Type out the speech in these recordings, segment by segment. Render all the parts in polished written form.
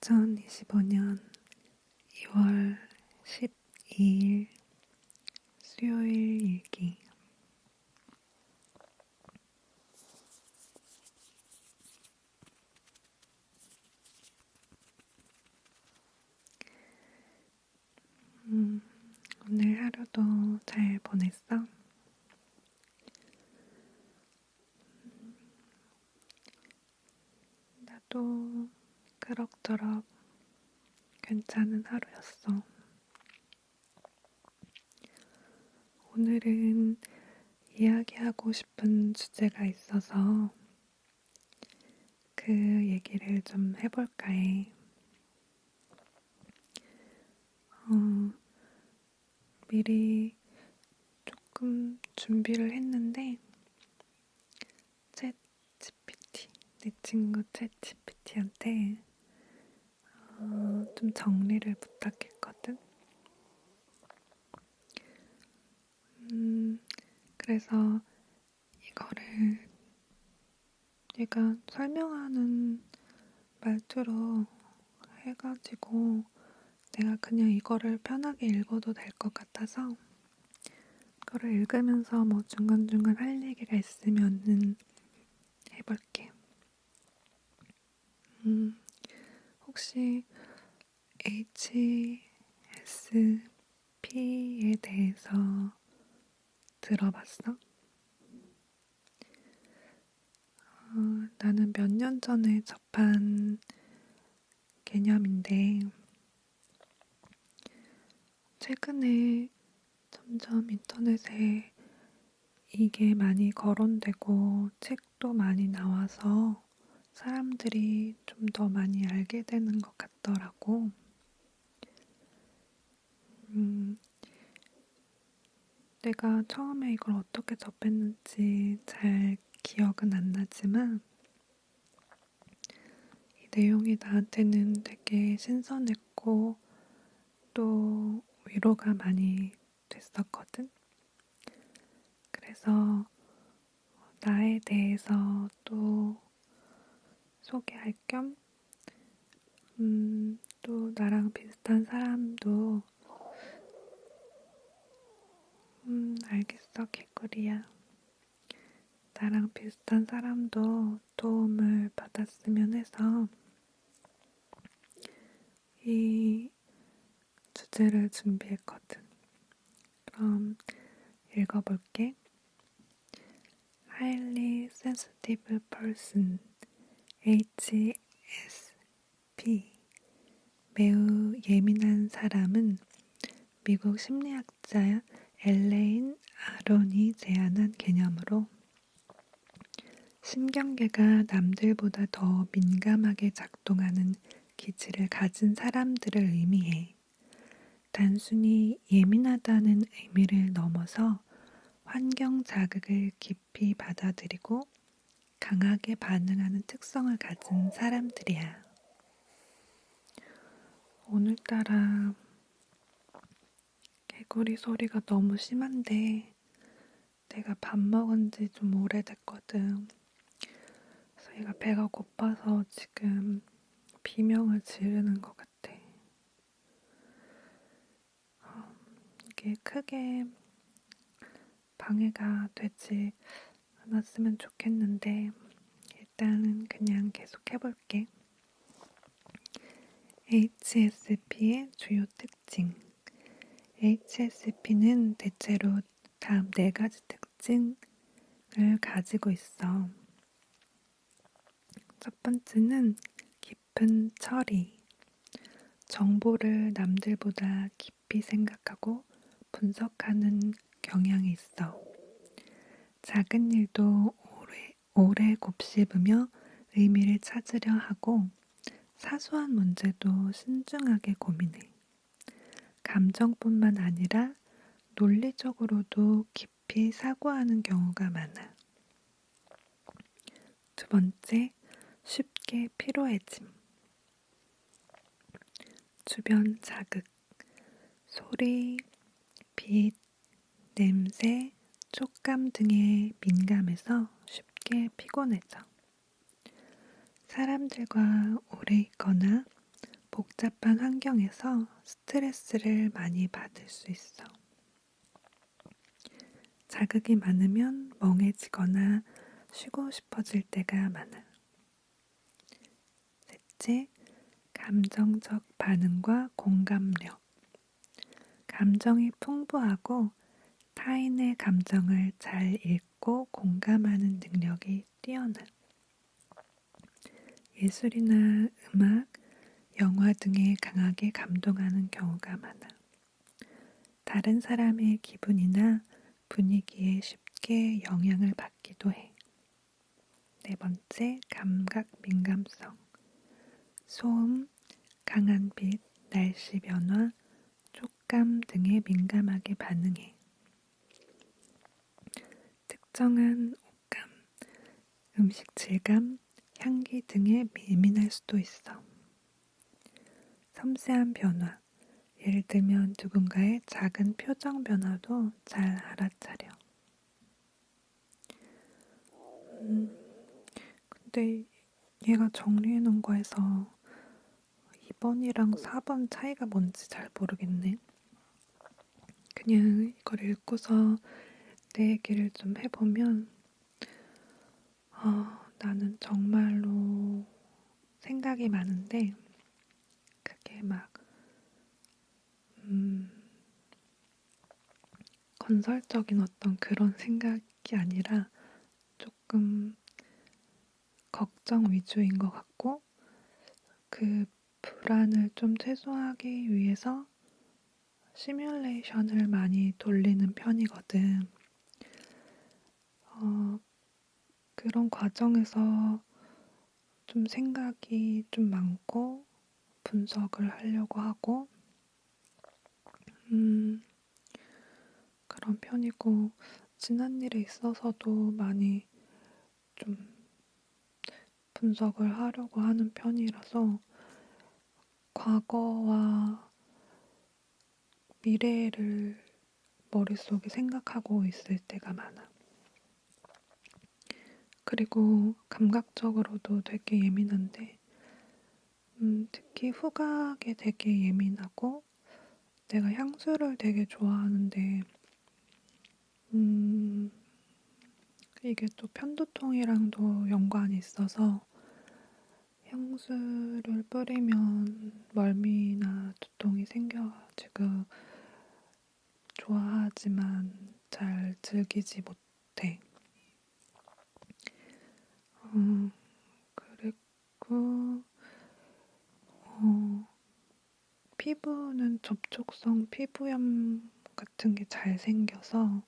2025년 2월 12일 수요일 일기. 오늘 하루도 잘 보냈어? 나도 그럭저럭 괜찮은 하루였어. 오늘은 이야기하고 싶은 주제가 있어서 그 얘기를 좀 해볼까 해. 미리 조금 준비를 했는데 챗 GPT, 내 친구 챗 GPT한테 좀 정리를 부탁했거든. 그래서 이거를 얘가 설명하는 말투로 해가지고 내가 그냥 이거를 편하게 읽어도 될 것 같아서 이거를 읽으면서 뭐 중간중간 할 얘기가 있으면은 해볼게. 혹시 HSP에 대해서 들어봤어? 나는 몇 년 전에 접한 개념인데 최근에 점점 인터넷에 이게 많이 거론되고 책도 많이 나와서 사람들이 좀 더 많이 알게 되는 것 같더라고. 내가 처음에 이걸 어떻게 접했는지 잘 기억은 안 나지만 이 내용이 나한테는 되게 신선했고 또 위로가 많이 됐었거든. 그래서 나에 대해서 또 소개할 겸, 또 나랑 비슷한 사람도, 알겠어, 개구리야. 나랑 비슷한 사람도 도움을 받았으면 해서 이 주제를 준비했거든. 그럼 읽어볼게. Highly Sensitive Person, HSP. 매우 예민한 사람은 미국 심리학자 엘레인 아론이 제안한 개념으로 신경계가 남들보다 더 민감하게 작동하는 기질을 가진 사람들을 의미해. 단순히 예민하다는 의미를 넘어서 환경 자극을 깊이 받아들이고 강하게 반응하는 특성을 가진 사람들이야. 오늘따라 개구리 소리가 너무 심한데 내가 밥 먹은 지 좀 오래됐거든. 그래서 얘가 배가 고파서 지금 비명을 지르는 것 같아. 이게 크게 방해가 되지 않았으면 좋겠는데 일단은 그냥 계속 해볼게. HSP의 주요 특징. HSP는 대체로 다음 4가지 특징을 가지고 있어. 첫 번째는 깊은 처리. 정보를 남들보다 깊이 생각하고 분석하는 경향이 있어. 작은 일도 오래 곱씹으며 의미를 찾으려 하고 사소한 문제도 신중하게 고민해. 감정뿐만 아니라 논리적으로도 깊이 사고하는 경우가 많아. 두 번째, 쉽게 피로해짐. 주변 자극, 소리, 빛, 냄새, 촉감 등에 민감해서 쉽게 피곤해져. 사람들과 오래 있거나 복잡한 환경에서 스트레스를 많이 받을 수 있어. 자극이 많으면 멍해지거나 쉬고 싶어질 때가 많아. 셋째, 감정적 반응과 공감력. 감정이 풍부하고 타인의 감정을 잘 읽고 공감하는 능력이 뛰어나. 예술이나 음악, 영화 등에 강하게 감동하는 경우가 많아. 다른 사람의 기분이나 분위기에 쉽게 영향을 받기도 해. 네 번째, 감각 민감성. 소음, 강한 빛, 날씨 변화, 촉감 등에 민감하게 반응해. 특정한 옷감, 음식 질감, 향기 등에 예민할 수도 있어. 섬세한 변화, 예를 들면 누군가의 작은 표정 변화도 잘 알아차려. 근데 얘가 정리해 놓은 거에서 2번이랑 4번 차이가 뭔지 잘 모르겠네. 그냥 이걸 읽고서 내 얘기를 좀 해보면, 나는 정말로 생각이 많은데, 그게 막, 건설적인 어떤 그런 생각이 아니라 조금 걱정 위주인 것 같고, 그 불안을 좀 최소화하기 위해서 시뮬레이션을 많이 돌리는 편이거든. 어, 그런 과정에서 좀 생각이 좀 많고 분석을 하려고 하고, 음, 그런 편이고, 지난 일에 있어서도 많이 좀 분석을 하려고 하는 편이라서 과거와 미래를 머릿속에 생각하고 있을 때가 많아. 그리고 감각적으로도 되게 예민한데, 특히 후각에 되게 예민하고, 내가 향수를 되게 좋아하는데, 음, 이게 또 편두통이랑도 연관이 있어서 향수를 뿌리면 멀미나 두통이 생겨가지고 좋아하지만 잘 즐기지 못해. 그리고 어, 피부는 접촉성 피부염 같은 게 잘 생겨서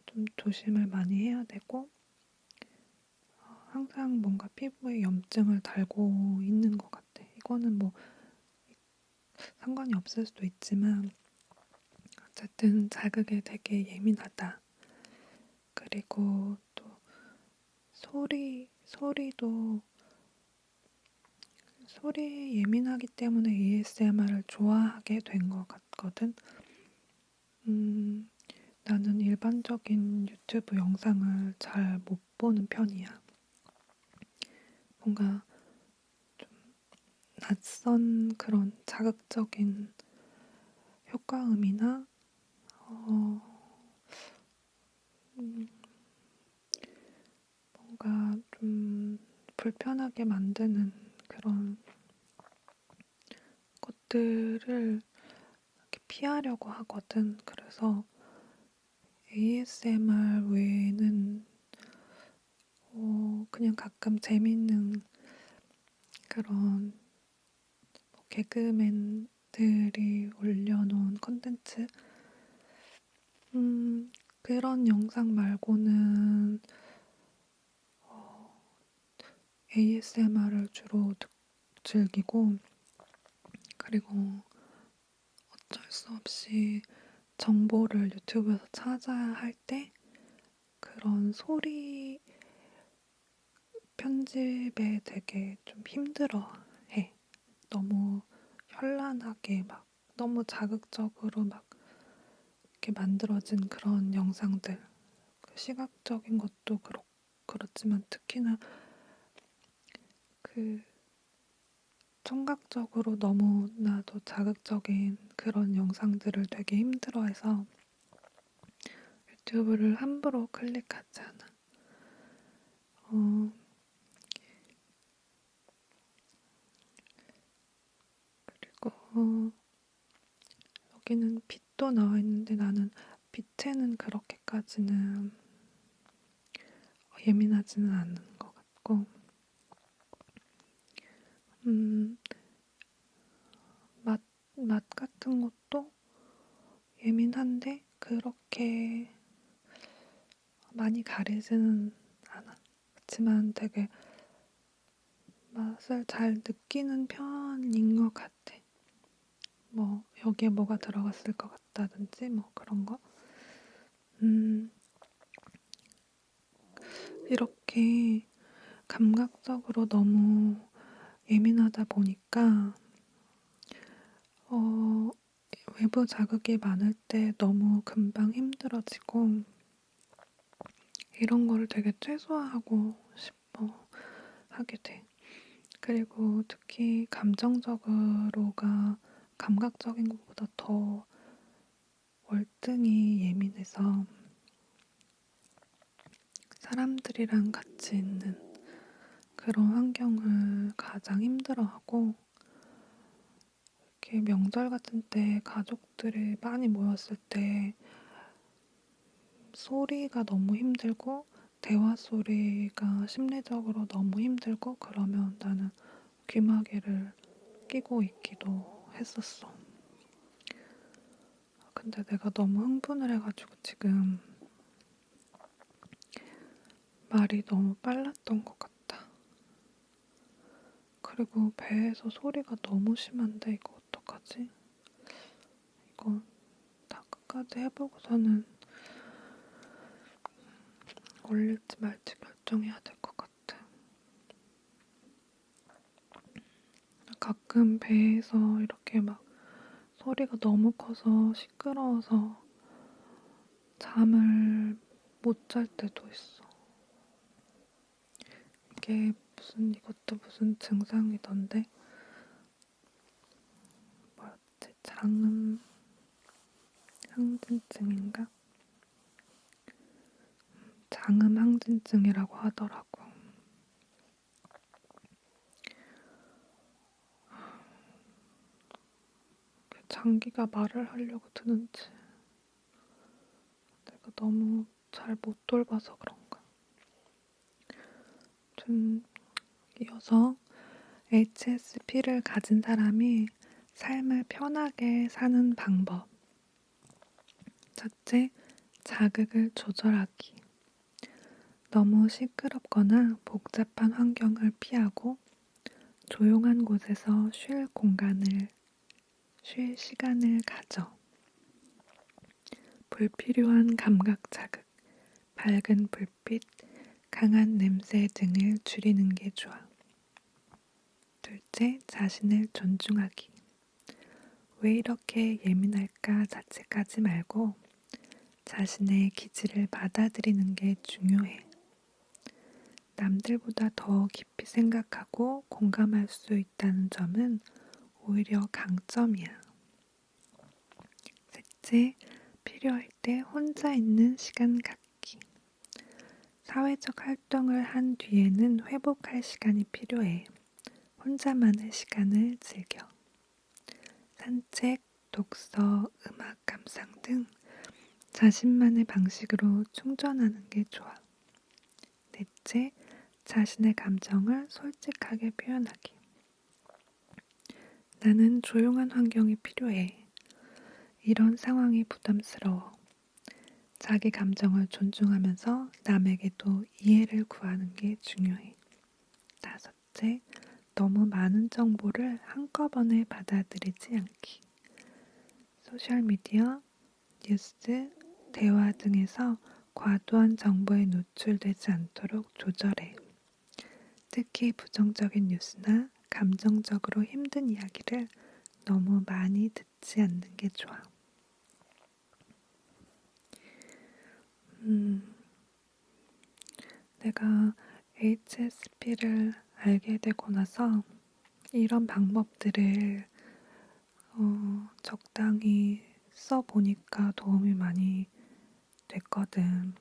좀 조심을 많이 해야 되고 항상 뭔가 피부에 염증을 달고 있는 것 같아. 이거는 뭐 상관이 없을 수도 있지만 어쨌든 자극에 되게 예민하다. 그리고 또 소리에 예민하기 때문에 ASMR을 좋아하게 된 것 같거든. 나는 일반적인 유튜브 영상을 잘 못 보는 편이야. 뭔가 낯선 그런 자극적인 효과음이나 어, 음, 뭔가 좀 불편하게 만드는 그런 것들을 이렇게 피하려고 하거든. 그래서 ASMR 외에는 그냥 가끔 재밌는 그런 개그맨들이 올려놓은 컨텐츠 그런 영상 말고는 ASMR을 주로 즐기고 그리고 어쩔 수 없이 정보를 유튜브에서 찾아야 할 때 그런 소리 편집에 되게 좀 힘들어 해. 너무 현란하게 막 너무 자극적으로 막 이렇게 만들어진 그런 영상들. 그 시각적인 것도 그렇지만 특히나 그 청각적으로 너무나도 자극적인 그런 영상들을 되게 힘들어해서 유튜브를 함부로 클릭하지 않아. 어, 그리고 여기는 빛도 나와 있는데 나는 빛에는 그렇게까지는 예민하지는 않은 것 같고, 음, 맛, 맛 같은 것도 예민한데 그렇게 많이 가리지는 않아. 그렇지만 되게 맛을 잘 느끼는 편인 것 같아. 뭐, 여기에 뭐가 들어갔을 것 같다든지, 뭐 그런 거. 음, 이렇게 감각적으로 너무 예민하다 보니까, 어, 외부 자극이 많을 때 너무 금방 힘들어지고, 이런 거를 되게 최소화하고 싶어 하게 돼. 그리고 특히 감정적으로가 감각적인 것보다 더 월등히 예민해서 사람들이랑 같이 있는 그런 환경을 가장 힘들어하고, 이렇게 명절 같은 때 가족들이 많이 모였을 때 소리가 너무 힘들고 대화 소리가 심리적으로 너무 힘들고 그러면 나는 귀마개를 끼고 있기도 했었어. 근데 내가 너무 흥분을 해가지고 지금 말이 너무 빨랐던 것 같다. 그리고 배에서 소리가 너무 심한데 이거 어떡하지? 이거 다 끝까지 해보고서는 올릴지 말지 결정해야 될 것 같아. 가끔 배에서 이렇게 막 소리가 너무 커서 시끄러워서 잠을 못 잘 때도 있어. 이게 이것도 무슨 증상이던데? 뭐였지? 장음 항진증인가? 장음 항진증이라고 하더라고. 장기가 말을 하려고 드는지 내가 너무 잘 못 돌봐서 그런가. 좀 이어서 HSP를 가진 사람이 삶을 편하게 사는 방법. 첫째, 자극을 조절하기. 너무 시끄럽거나 복잡한 환경을 피하고 조용한 곳에서 쉴 시간을 가져. 불필요한 감각 자극, 밝은 불빛, 강한 냄새 등을 줄이는 게 좋아. 둘째, 자신을 존중하기. 왜 이렇게 예민할까 자책하지 말고 자신의 기질을 받아들이는 게 중요해. 남들보다 더 깊이 생각하고 공감할 수 있다는 점은 오히려 강점이야. 셋째, 필요할 때 혼자 있는 시간 갖기. 사회적 활동을 한 뒤에는 회복할 시간이 필요해. 혼자만의 시간을 즐겨. 산책, 독서, 음악 감상 등 자신만의 방식으로 충전하는 게 좋아. 넷째, 자신의 감정을 솔직하게 표현하기. 나는 조용한 환경이 필요해. 이런 상황이 부담스러워. 자기 감정을 존중하면서 남에게도 이해를 구하는 게 중요해. 다섯째, 너무 많은 정보를 한꺼번에 받아들이지 않기. 소셜미디어, 뉴스, 대화 등에서 과도한 정보에 노출되지 않도록 조절해. 특히 부정적인 뉴스나 감정적으로 힘든 이야기를 너무 많이 듣지 않는 게 좋아. 내가 HSP를 알게 되고 나서 이런 방법들을 적당히 써보니까 도움이 많이 됐거든.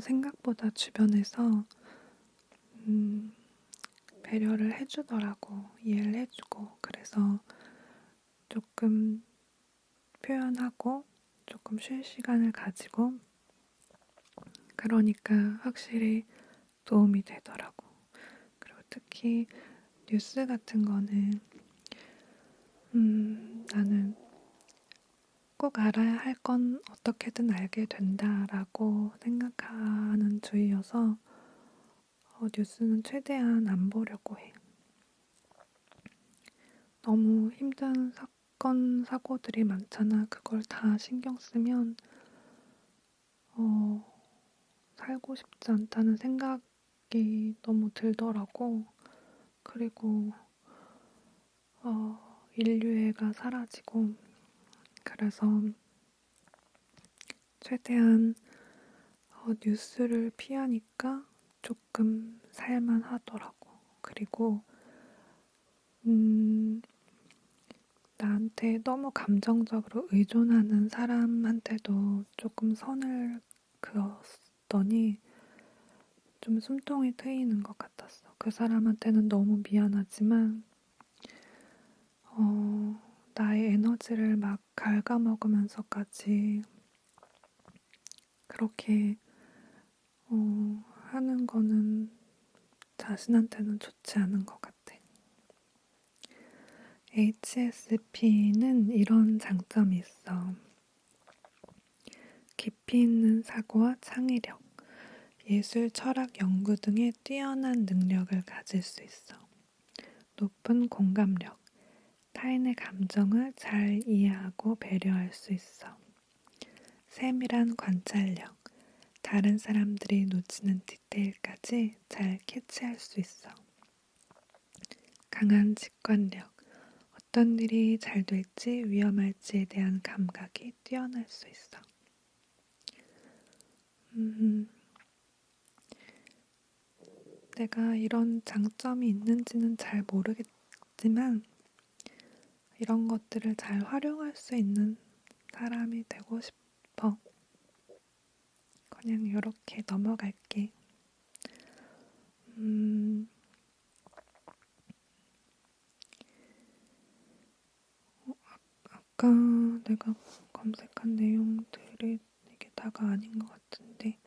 생각보다 주변에서 음, 배려를 해주더라고. 이해를 해주고. 그래서 조금 표현하고 조금 쉴 시간을 가지고 그러니까 확실히 도움이 되더라고. 그리고 특히 뉴스 같은 거는 나는 꼭 알아야 할 건 어떻게든 알게 된다라고 생각하는 주의여서 뉴스는 최대한 안 보려고 해. 너무 힘든 사건, 사고들이 많잖아. 그걸 다 신경 쓰면 살고 싶지 않다는 생각이 너무 들더라고. 그리고 인류애가 사라지고 그래서 최대한 뉴스를 피하니까 조금 살만하더라고. 그리고 나한테 너무 감정적으로 의존하는 사람한테도 조금 선을 그었더니 좀 숨통이 트이는 것 같았어. 그 사람한테는 너무 미안하지만 나의 에너지를 막 갉아먹으면서까지 그렇게 하는 거는 자신한테는 좋지 않은 것 같아. HSP는 이런 장점이 있어. 깊이 있는 사고와 창의력, 예술, 철학, 연구 등의 뛰어난 능력을 가질 수 있어. 높은 공감력, 타인의 감정을 잘 이해하고 배려할 수 있어. 세밀한 관찰력, 다른 사람들이 놓치는 디테일까지 잘 캐치할 수 있어. 강한 직관력, 어떤 일이 잘 될지 위험할지에 대한 감각이 뛰어날 수 있어. 내가 이런 장점이 있는지는 잘 모르겠지만 이런 것들을 잘 활용할 수 있는 사람이 되고 싶어. 그냥 이렇게 넘어갈게. 아까 내가 검색한 내용들이 이게 다가 아닌 것 같은데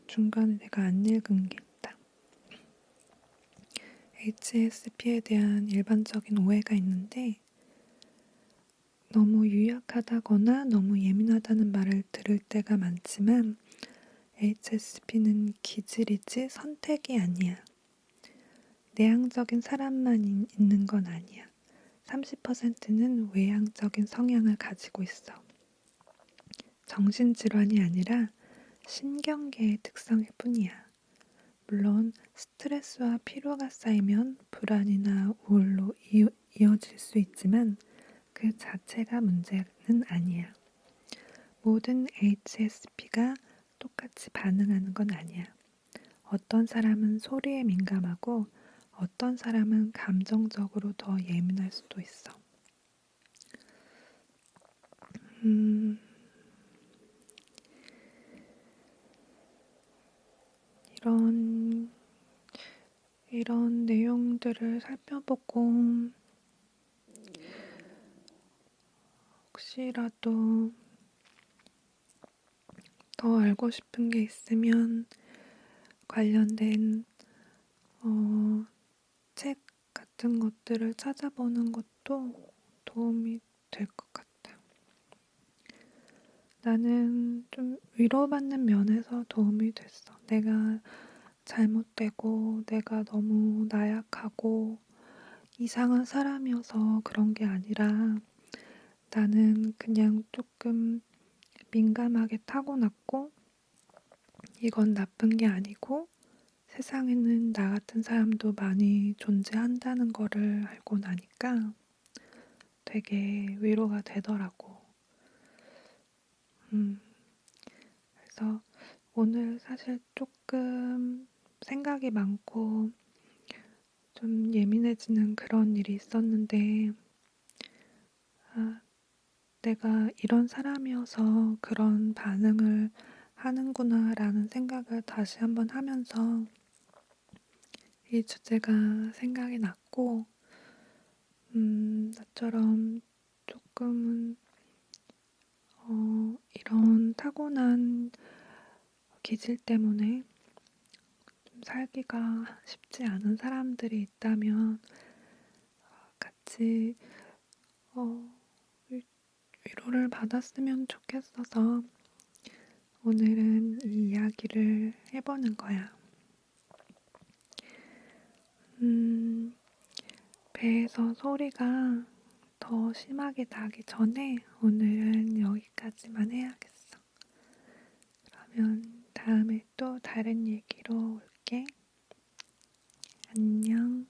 중간에 내가 안 읽은 게 있다. HSP에 대한 일반적인 오해가 있는데 너무 유약하다거나 너무 예민하다는 말을 들을 때가 많지만 HSP는 기질이지 선택이 아니야. 내향적인 사람만 있는 건 아니야. 30%는 외향적인 성향을 가지고 있어. 정신질환이 아니라 신경계의 특성일 뿐이야. 물론 스트레스와 피로가 쌓이면 불안이나 우울로 이어질 수 있지만 그 자체가 문제는 아니야. 모든 HSP가 똑같이 반응하는 건 아니야. 어떤 사람은 소리에 민감하고 어떤 사람은 감정적으로 더 예민할 수도 있어. 이런 내용들을 살펴보고 혹시라도 더 알고 싶은 게 있으면 관련된 책 같은 것들을 찾아보는 것도 도움이 될 것 같아. 나는 좀 위로받는 면에서 도움이 됐어. 내가 잘못되고 내가 너무 나약하고 이상한 사람이어서 그런 게 아니라 나는 그냥 조금 민감하게 타고났고 이건 나쁜 게 아니고 세상에는 나 같은 사람도 많이 존재한다는 거를 알고 나니까 되게 위로가 되더라고. 그래서 오늘 사실 조금 생각이 많고 좀 예민해지는 그런 일이 있었는데, 아, 내가 이런 사람이어서 그런 반응을 하는구나라는 생각을 다시 한번 하면서 이 주제가 생각이 났고, 나처럼 조금은, 이런 타고난 기질 때문에 좀 살기가 쉽지 않은 사람들이 있다면 같이, 어, 위로를 받았으면 좋겠어서 오늘은 이 이야기를 해보는 거야. 음, 배에서 소리가 더 심하게 나기 전에 오늘은 여기까지만 해야겠어. 그러면 다음에 또 다른 얘기로 올게. 안녕.